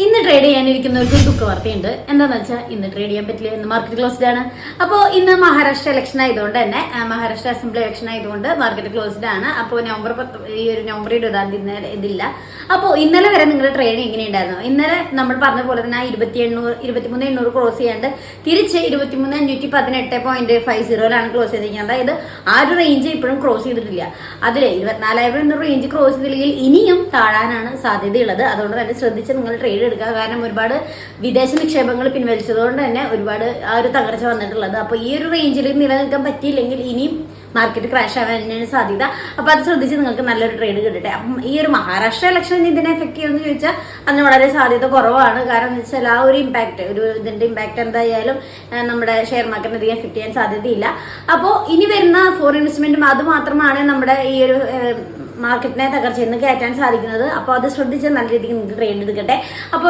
ഇന്ന് ട്രേഡ് ചെയ്യാനിരിക്കുന്നവർക്ക് ഒരു ദുഃഖ വാർത്തയുണ്ട്. എന്താണെന്ന് വെച്ചാൽ ഇന്ന് ട്രേഡ് ചെയ്യാൻ പറ്റില്ല, ഇന്ന് മാർക്കറ്റ് ക്ലോസ്ഡ് ആണ്. അപ്പോൾ ഇന്ന് മഹാരാഷ്ട്ര ഇലക്ഷൻ ആയതുകൊണ്ട് തന്നെ മഹാരാഷ്ട്ര അസംബ്ലി ഇലക്ഷൻ ആയതുകൊണ്ട് മാർക്കറ്റ് ക്ലോസ്ഡ് ആണ്. അപ്പോൾ നവംബർ 20 ഇതില്ല. അപ്പോൾ ഇന്നലെ വരെ നിങ്ങളുടെ ട്രേഡ് എങ്ങനെയുണ്ടായിരുന്നു? ഇന്നലെ നമ്മൾ പറഞ്ഞ പോലെ തന്നെ 23,800 ക്രോസ് ചെയ്യാണ്ട് തിരിച്ച് 23,518.50 ക്ലോസ് ചെയ്തിരിക്കുന്നത്. അതായത് ആ ഒരു റേഞ്ച് ഇപ്പോഴും ക്രോസ് ചെയ്തിട്ടില്ല. അതിൽ 24,000 റേഞ്ച് ക്രോസ് ചെയ്തില്ലെങ്കിൽ ഇനിയും താഴാനാണ് സാധ്യതയുള്ളത്. അതുകൊണ്ട് തന്നെ ശ്രദ്ധിച്ച് നിങ്ങൾ ട്രേഡ് എടുക്കുക. കാരണം ഒരുപാട് വിദേശ നിക്ഷേപങ്ങൾ പിൻവലിച്ചതുകൊണ്ട് തന്നെ ഒരുപാട് ആ ഒരു തകർച്ച വന്നിട്ടുള്ളത്. അപ്പോൾ ഈ ഒരു റേഞ്ചിൽ നിലനിൽക്കാൻ പറ്റിയില്ലെങ്കിൽ ഇനിയും മാർക്കറ്റ് ക്രാഷ് ആവാൻ തന്നെയാണ് സാധ്യത. അപ്പോൾ അത് ശ്രദ്ധിച്ച് നിങ്ങൾക്ക് നല്ലൊരു ട്രേഡ് കിട്ടട്ടെ. അപ്പം ഈ ഒരു മഹാരാഷ്ട്ര ഇലക്ഷൻ ഇതിനെ എഫക്ട് ചെയ്യുമെന്ന് ചോദിച്ചാൽ അതിന് വളരെ സാധ്യത കുറവാണ്. കാരണം എന്ന് വെച്ചാൽ ആ ഒരു ഇമ്പാക്ട്, ഇതിന്റെ ഇമ്പാക്ട് എന്തായാലും നമ്മുടെ ഷെയർ മാർക്കറ്റിനെ അധികം എഫക്ട് ചെയ്യാൻ സാധ്യതയില്ല. അപ്പോൾ ഇനി വരുന്ന ഫോറിൻ ഇൻവെസ്റ്റ്മെന്റും അത് മാത്രമാണ് നമ്മുടെ ഈ ഒരു മാർക്കറ്റിനെ തകർച്ചയിൽ നിന്ന് കയറ്റാൻ സാധിക്കുന്നത്. അപ്പോൾ അത് ശ്രദ്ധിച്ച് നല്ല രീതിക്ക് നിങ്ങൾക്ക് ട്രേഡ് എടുക്കട്ടെ. അപ്പോൾ